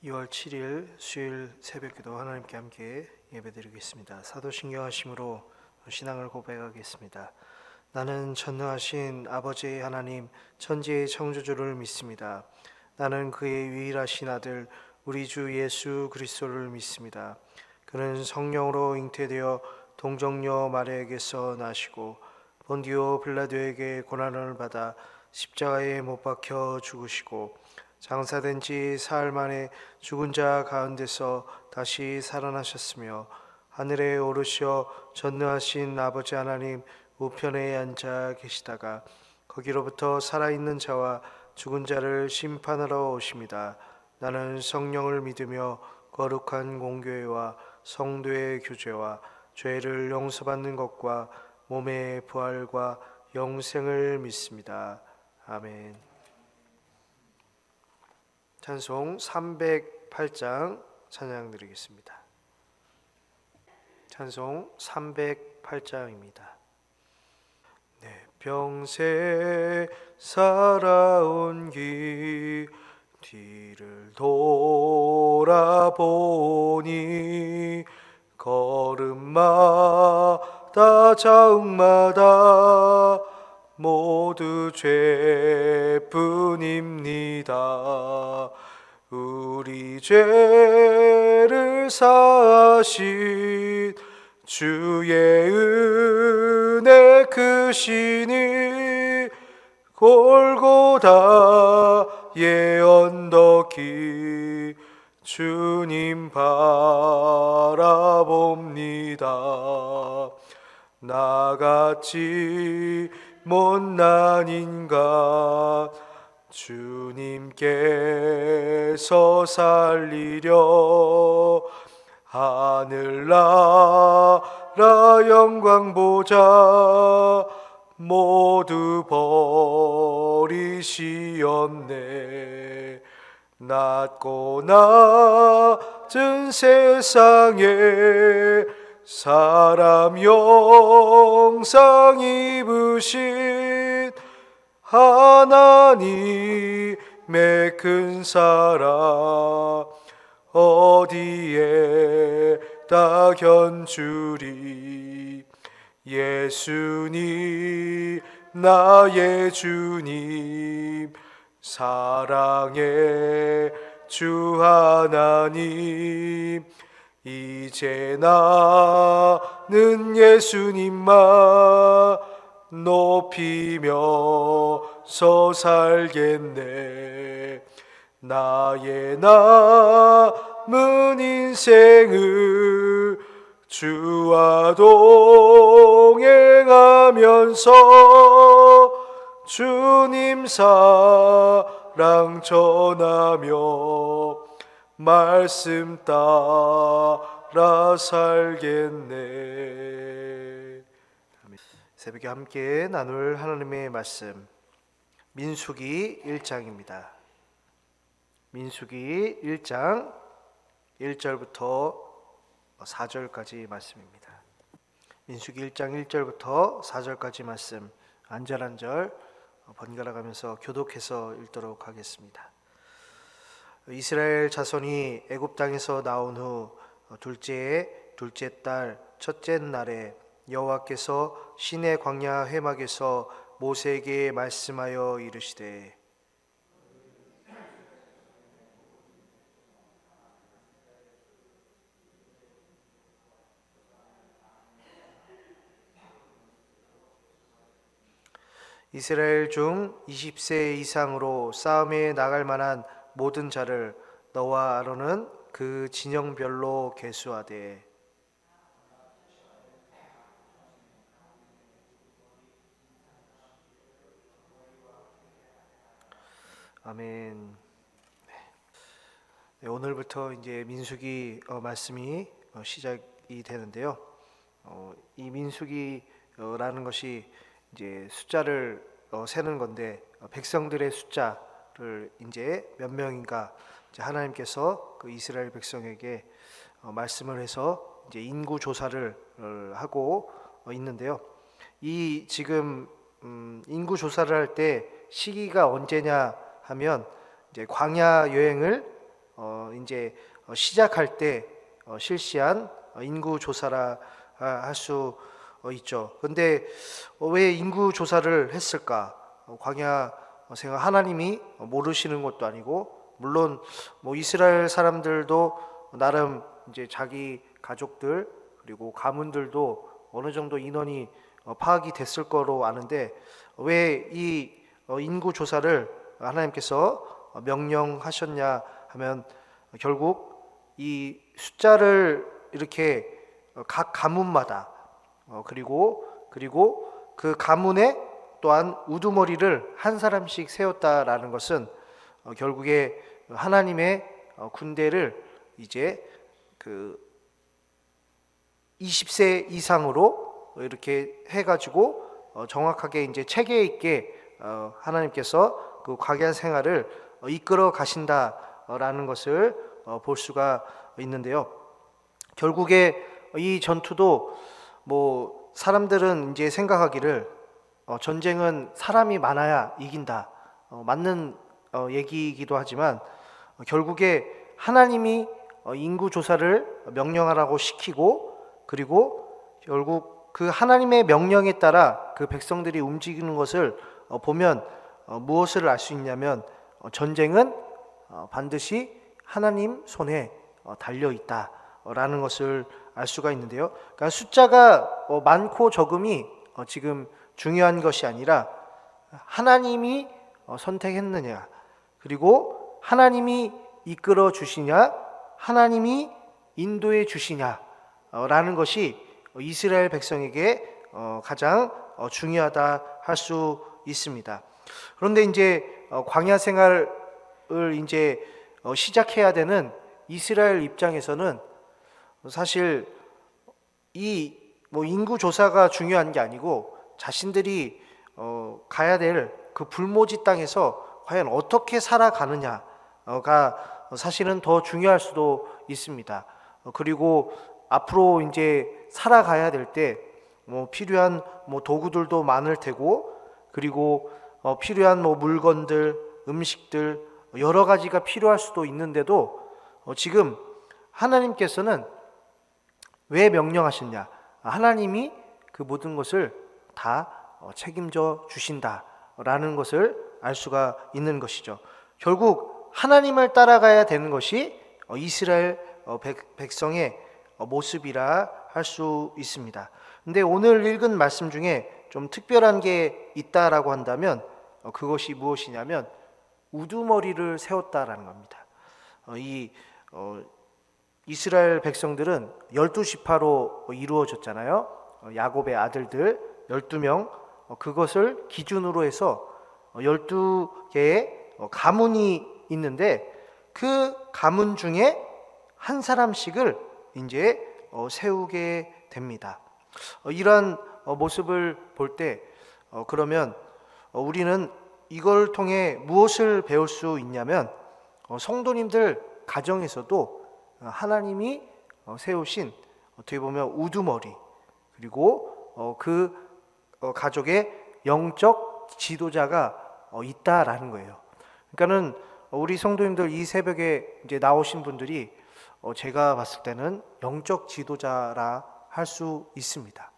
2월 7일 수요일 새벽기도 하나님께 함께 예배드리겠습니다. 사도신경 하심으로 신앙을 고백하겠습니다. 나는 전능하신 아버지 하나님 천지의 창조주를 믿습니다. 나는 그의 유일하신 아들 우리 주 예수 그리스도를 믿습니다. 그는 성령으로 잉태되어 동정녀 마리아에게서 나시고 본디오 빌라도에게 고난을 받아 십자가에 못 박혀 죽으시고 장사된 지 사흘 만에 죽은 자 가운데서 다시 살아나셨으며 하늘에 오르시어 전능하신 아버지 하나님 우편에 앉아 계시다가 거기로부터 살아있는 자와 죽은 자를 심판하러 오십니다. 나는 성령을 믿으며 거룩한 공교회와 성도의 교제와 죄를 용서받는 것과 몸의 부활과 영생을 믿습니다. 아멘. 찬송 308장 찬양 드리겠습니다. 찬송 308장입니다. 평생 살아온 길 뒤를 돌아보니 걸음마다 자욱마다 모두 죄뿐입니다. 우리 죄를 사하신 주의 은혜 크시니 골고다의 언덕이 주님 바라봅니다. 나같이 못난 인간 주님께서 살리려 하늘나라 영광 보자 모두 버리시었네. 낮고 낮은 세상에 사람 형상 입으신 하나님의 큰 사랑 어디에 다 견주리. 예수님 나의 주님 사랑의 주 하나님 이제 나는 예수님만 높이며서 살겠네. 나의 남은 인생을 주와 동행하면서 주님 사랑 전하며 말씀 따라 살겠네. 새벽에 함께 나눌 하나님의 말씀 민수기 1장입니다. 민수기 1장 1절부터 4절까지 말씀입니다. 민수기 1장 1절부터 4절까지 말씀 한 절 한 절 번갈아 가면서 교독해서 읽도록 하겠습니다. 이스라엘 자손이 애굽 땅에서 나온 후 둘째 달 첫째 날에 여호와께서 시내 광야 회막에서 모세에게 말씀하여 이르시되 이스라엘 중 20세 이상으로 싸움에 나갈 만한 모든 자를 너와 아론은 그 진영별로 계수하되 아멘. 네, 오늘부터 이제 민수기 말씀이 시작이 되는데요. 이 민수기라는 것이 이제 숫자를 세는 건데 백성들의 숫자를 이제 몇 명인가 이제 하나님께서 그 이스라엘 백성에게 말씀을 해서 이제 인구 조사를 하고 있는데요. 이 지금 인구 조사를 할 때 시기가 언제냐 하면 이제 광야 여행을 이제 시작할 때 실시한 인구 조사라 할 수 있죠. 근데 왜 인구 조사를 했을까? 광야 생활 하나님이 모르시는 것도 아니고, 물론 뭐 이스라엘 사람들도 나름 이제 자기 가족들 그리고 가문들도 어느 정도 인원이 파악이 됐을 거로 아는데, 왜 이 인구 조사를 하나님께서 명령하셨냐 하면, 결국 이 숫자를 이렇게 각 가문마다 그리고 그 가문에 또한 우두머리를 한 사람씩 세웠다라는 것은 결국에 하나님의 군대를 이제 그 20세 이상으로 이렇게 해가지고 정확하게 이제 체계 있게 하나님께서 그 광야 생활을 이끌어 가신다라는 것을 볼 수가 있는데요. 결국에 이 전투도 뭐 사람들은 이제 생각하기를 전쟁은 사람이 많아야 이긴다, 맞는 얘기이기도 하지만, 결국에 하나님이 인구 조사를 명령하라고 시키고, 그리고 결국 그 하나님의 명령에 따라 그 백성들이 움직이는 것을 보면 무엇을 알 수 있냐면, 전쟁은 반드시 하나님 손에 달려 있다라는 것을 알 수가 있는데요. 그러니까 숫자가 많고 적음이 지금 중요한 것이 아니라, 하나님이 선택했느냐, 그리고 하나님이 이끌어 주시냐, 하나님이 인도해 주시냐라는 것이 이스라엘 백성에게 가장 중요하다 할 수 있습니다. 그런데 이제 광야 생활을 이제 시작해야 되는 이스라엘 입장에서는 사실 이 뭐 인구 조사가 중요한 게 아니고, 자신들이 가야 될 그 불모지 땅에서 과연 어떻게 살아가느냐가 사실은 더 중요할 수도 있습니다. 그리고 앞으로 이제 살아가야 될 때 뭐 필요한 뭐 도구들도 많을 테고, 그리고 필요한 뭐 물건들, 음식들 여러 가지가 필요할 수도 있는데도 지금 하나님께서는 왜 명령하셨냐? 하나님이 그 모든 것을 다 책임져 주신다라는 것을 알 수가 있는 것이죠. 결국 하나님을 따라가야 되는 것이 이스라엘 백성의 모습이라 할 수 있습니다. 근데 오늘 읽은 말씀 중에 좀 특별한 게 있다라고 한다면, 그것이 무엇이냐면 우두머리를 세웠다라는 겁니다. 이스라엘 백성들은 12지파로 이루어졌잖아요. 야곱의 아들들 12명, 그것을 기준으로 해서 12개의 가문이 있는데, 그 가문 중에 한 사람씩을 이제 세우게 됩니다. 이러한 모습을 볼 때 그러면 우리는 이걸 통해 무엇을 배울 수 있냐면, 성도님들 가정에서도 하나님이 세우신 어떻게 보면 우두머리, 그리고 그 가족의 영적 지도자가 있다라는 거예요. 그러니까는 우리 성도님들 이 새벽에 이제 나오신 분들이 제가 봤을 때는 영적 지도자라 할 수 있습니다.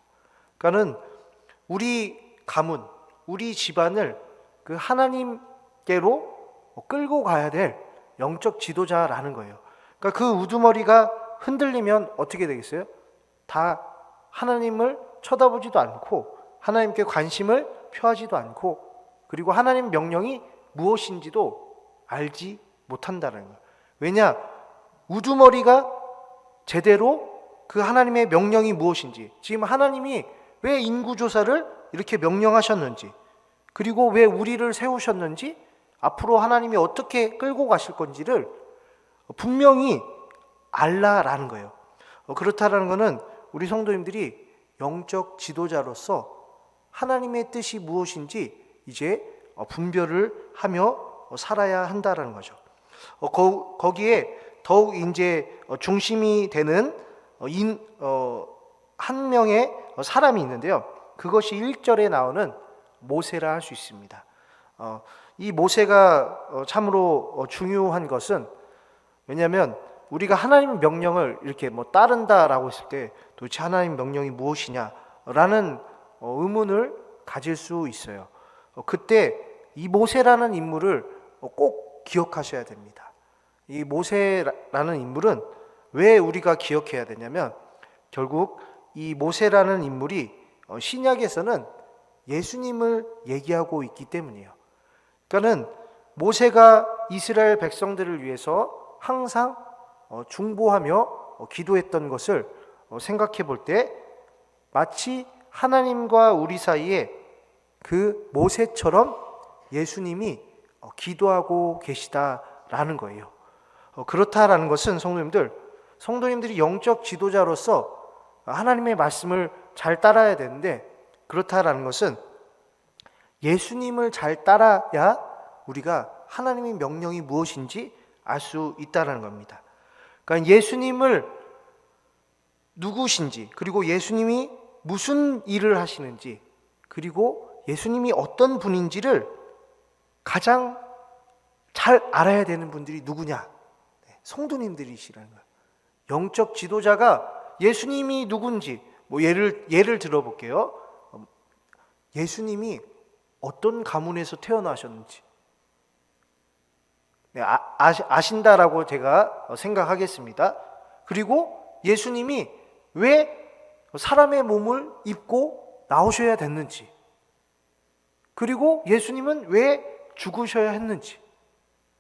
그러니까는 우리 가문, 우리 집안을 그 하나님께로 끌고 가야 될 영적 지도자라는 거예요. 그러니까 그 우두머리가 흔들리면 어떻게 되겠어요? 다 하나님을 쳐다보지도 않고, 하나님께 관심을 표하지도 않고, 그리고 하나님 명령이 무엇인지도 알지 못한다는 거예요. 왜냐? 우두머리가 제대로 그 하나님의 명령이 무엇인지, 지금 하나님이 왜 인구조사를 이렇게 명령하셨는지, 그리고 왜 우리를 세우셨는지, 앞으로 하나님이 어떻게 끌고 가실 건지를 분명히 알라라는 거예요. 그렇다라는 것은 우리 성도님들이 영적 지도자로서 하나님의 뜻이 무엇인지 이제 분별을 하며 살아야 한다라는 거죠. 거기에 더욱 이제 중심이 되는 한 명의 사람이 있는데요. 그것이 1절에 나오는 모세라 할 수 있습니다. 이 모세가 참으로 중요한 것은, 왜냐하면 우리가 하나님 명령을 이렇게 뭐 따른다라고 했을 때 도대체 하나님 명령이 무엇이냐라는 의문을 가질 수 있어요. 그때 이 모세라는 인물을 꼭 기억하셔야 됩니다. 이 모세라는 인물은 왜 우리가 기억해야 되냐면 결국 이 모세라는 인물이 신약에서는 예수님을 얘기하고 있기 때문이에요. 그러니까는 모세가 이스라엘 백성들을 위해서 항상 중보하며 기도했던 것을 생각해 볼 때 마치 하나님과 우리 사이에 그 모세처럼 예수님이 기도하고 계시다라는 거예요. 그렇다라는 것은 성도님들이 영적 지도자로서 하나님의 말씀을 잘 따라야 되는데, 그렇다라는 것은 예수님을 잘 따라야 우리가 하나님의 명령이 무엇인지 알 수 있다는 겁니다. 그러니까 예수님을 누구신지, 그리고 예수님이 무슨 일을 하시는지, 그리고 예수님이 어떤 분인지를 가장 잘 알아야 되는 분들이 누구냐? 성도님들이시라는 거예요. 영적 지도자가 예수님이 누군지, 뭐 예를 들어볼게요. 예수님이 어떤 가문에서 태어나셨는지 아신다라고 제가 생각하겠습니다. 그리고 예수님이 왜 사람의 몸을 입고 나오셔야 됐는지, 그리고 예수님은 왜 죽으셔야 했는지.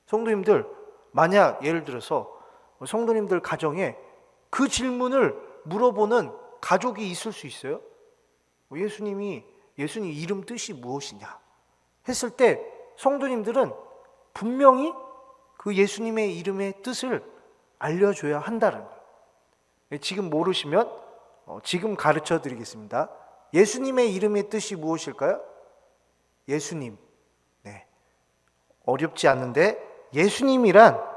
성도님들, 만약 예를 들어서 성도님들 가정에 그 질문을 물어보는 가족이 있을 수 있어요. 예수님 이름 뜻이 무엇이냐 했을 때 성도님들은 분명히 그 예수님의 이름의 뜻을 알려줘야 한다는 거예요. 지금 모르시면 지금 가르쳐 드리겠습니다. 예수님의 이름의 뜻이 무엇일까요? 예수님. 네. 어렵지 않은데 예수님이란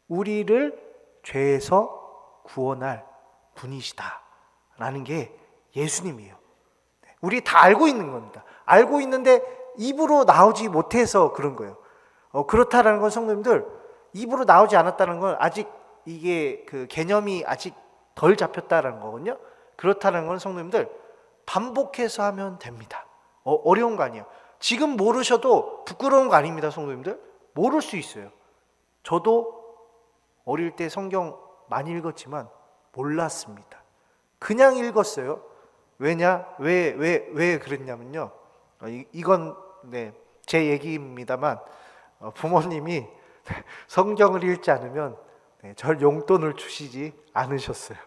우리를 죄에서 구원할 분이시다라는 게 예수님이에요. 우리 다 알고 있는 겁니다. 알고 있는데 입으로 나오지 못해서 그런 거예요. 그렇다라는 건 성도님들, 입으로 나오지 않았다는 건 아직 이게 그 개념이 아직 덜 잡혔다라는 거거든요. 그렇다는 건 성도님들 반복해서 하면 됩니다. 어려운 거 아니에요. 지금 모르셔도 부끄러운 거 아닙니다, 성도님들. 모를 수 있어요. 저도 어릴 때 성경 많이 읽었지만 몰랐습니다. 그냥 읽었어요. 왜 그랬냐면요. 이건 제 얘기입니다만 부모님이 성경을 읽지 않으면 절 용돈을 주시지 않으셨어요.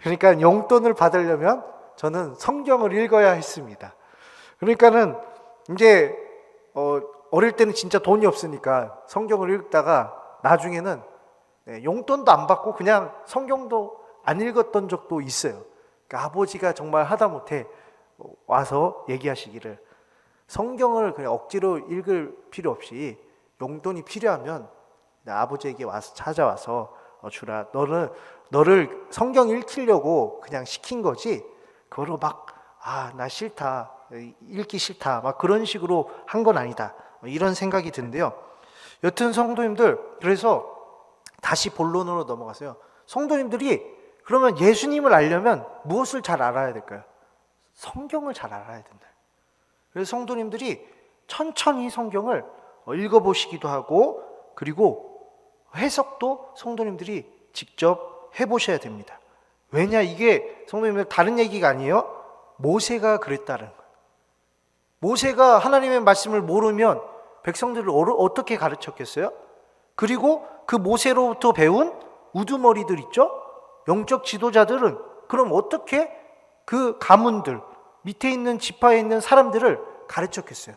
그러니까 용돈을 받으려면 저는 성경을 읽어야 했습니다. 그러니까는 이제 어릴 때는 진짜 돈이 없으니까 성경을 읽다가 나중에는 용돈도 안 받고 그냥 성경도 안 읽었던 적도 있어요. 그러니까 아버지가 정말 하다못해 와서 얘기하시기를 성경을 그냥 억지로 읽을 필요 없이 용돈이 필요하면 아버지에게 와서 찾아와서 주라. 너를 성경 읽히려고 그냥 시킨 거지. 그거로 나 싫다, 읽기 싫다, 막 그런 식으로 한 건 아니다. 이런 생각이 드는데요. 여튼 성도님들, 그래서 다시 본론으로 넘어가세요. 성도님들이 그러면 예수님을 알려면 무엇을 잘 알아야 될까요? 성경을 잘 알아야 된다. 그래서 성도님들이 천천히 성경을 읽어보시기도 하고, 그리고 해석도 성도님들이 직접 해보셔야 됩니다. 왜냐, 이게 성도님들 다른 얘기가 아니에요. 모세가 그랬다는 거예요. 모세가 하나님의 말씀을 모르면 백성들을 어떻게 가르쳤겠어요? 그리고 그 모세로부터 배운 우두머리들 있죠? 영적 지도자들은 그럼 어떻게 그 가문들, 밑에 있는 지파에 있는 사람들을 가르쳤겠어요?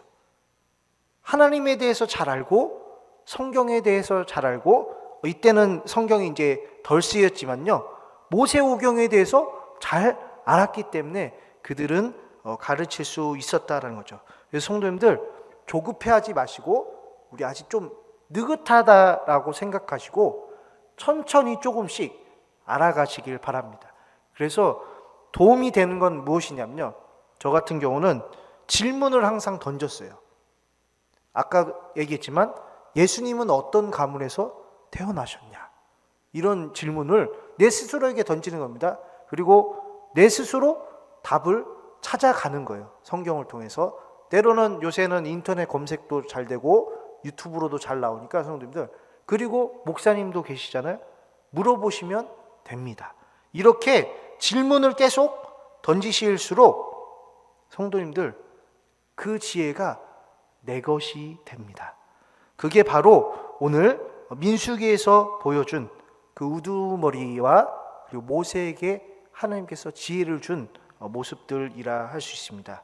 하나님에 대해서 잘 알고 성경에 대해서 잘 알고, 이때는 성경이 이제 덜 쓰였지만요, 모세오경에 대해서 잘 알았기 때문에 그들은 가르칠 수 있었다는 거죠. 그래서 성도님들, 조급해하지 마시고 우리 아직 좀 느긋하다라고 생각하시고 천천히 조금씩 알아가시길 바랍니다. 그래서 도움이 되는 건 무엇이냐면요, 저 같은 경우는 질문을 항상 던졌어요. 아까 얘기했지만 예수님은 어떤 가문에서 태어나셨냐? 이런 질문을 내 스스로에게 던지는 겁니다. 그리고 내 스스로 답을 찾아가는 거예요. 성경을 통해서. 때로는 요새는 인터넷 검색도 잘 되고 유튜브로도 잘 나오니까 성도님들, 그리고 목사님도 계시잖아요. 물어보시면 됩니다. 이렇게 질문을 계속 던지실수록 성도님들, 그 지혜가 내 것이 됩니다. 그게 바로 오늘 민수기에서 보여준 그 우두머리와 그리고 모세에게 하나님께서 지혜를 준 모습들이라 할 수 있습니다.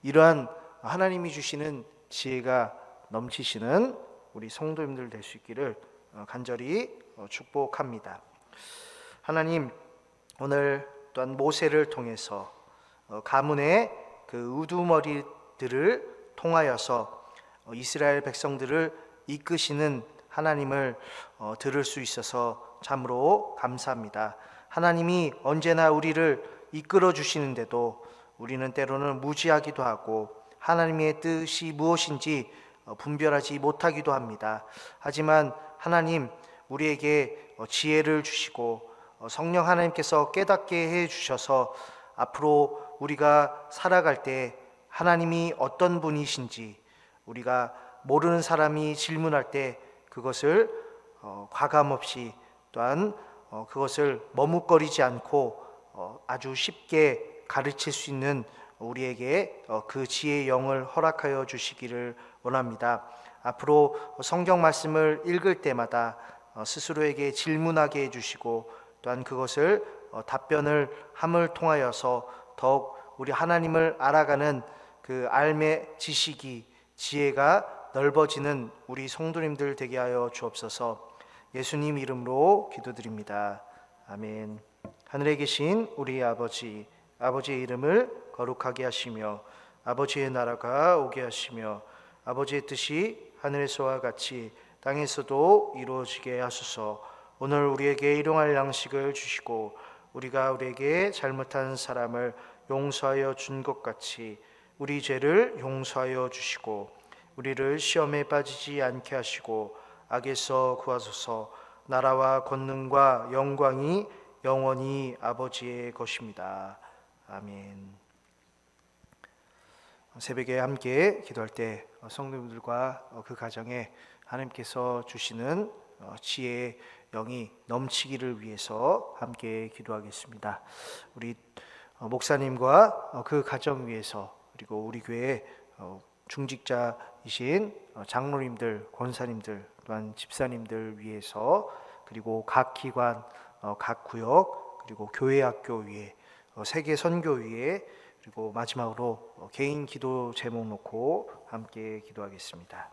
이러한 하나님이 주시는 지혜가 넘치시는 우리 성도님들 될 수 있기를 간절히 축복합니다. 하나님, 오늘 또한 모세를 통해서 가문의 그 우두머리들을 통하여서 이스라엘 백성들을 이끄시는 하나님을 들을 수 있어서 참으로 감사합니다. 하나님이 언제나 우리를 이끌어 주시는데도 우리는 때로는 무지하기도 하고 하나님의 뜻이 무엇인지 분별하지 못하기도 합니다. 하지만 하나님, 우리에게 지혜를 주시고 성령 하나님께서 깨닫게 해 주셔서 앞으로 우리가 살아갈 때 하나님이 어떤 분이신지, 우리가 모르는 사람이 질문할 때 그것을 과감없이, 또한 그것을 머뭇거리지 않고 아주 쉽게 가르칠 수 있는 우리에게 그 지혜의 영을 허락하여 주시기를 원합니다. 앞으로 성경 말씀을 읽을 때마다 스스로에게 질문하게 해주시고, 또한 그것을 답변을 함을 통하여서 더욱 우리 하나님을 알아가는 그 알매 지식이, 지혜가 넓어지는 우리 성도님들 되게 하여 주옵소서. 예수님 이름으로 기도드립니다. 아멘. 하늘에 계신 우리 아버지, 아버지의 이름을 거룩하게 하시며 아버지의 나라가 오게 하시며 아버지의 뜻이 하늘에서와 같이 땅에서도 이루어지게 하소서. 오늘 우리에게 일용할 양식을 주시고 우리가 우리에게 잘못한 사람을 용서하여 준 것 같이 우리 죄를 용서하여 주시고 우리를 시험에 빠지지 않게 하시고 악에서 구하소서. 나라와 권능과 영광이 영원히 아버지의 것입니다. 아멘. 새벽에 함께 기도할 때 성도님들과 그 가정에 하나님께서 주시는 지혜의 영이 넘치기를 위해서 함께 기도하겠습니다. 우리 목사님과 그 가정 위해서, 그리고 우리 교회 중직자이신 장로님들, 권사님들, 또한 집사님들 위해서, 그리고 각 기관, 각 구역, 그리고 교회 학교 위에, 세계 선교 위에, 그리고 마지막으로 개인 기도 제목 놓고 함께 기도하겠습니다.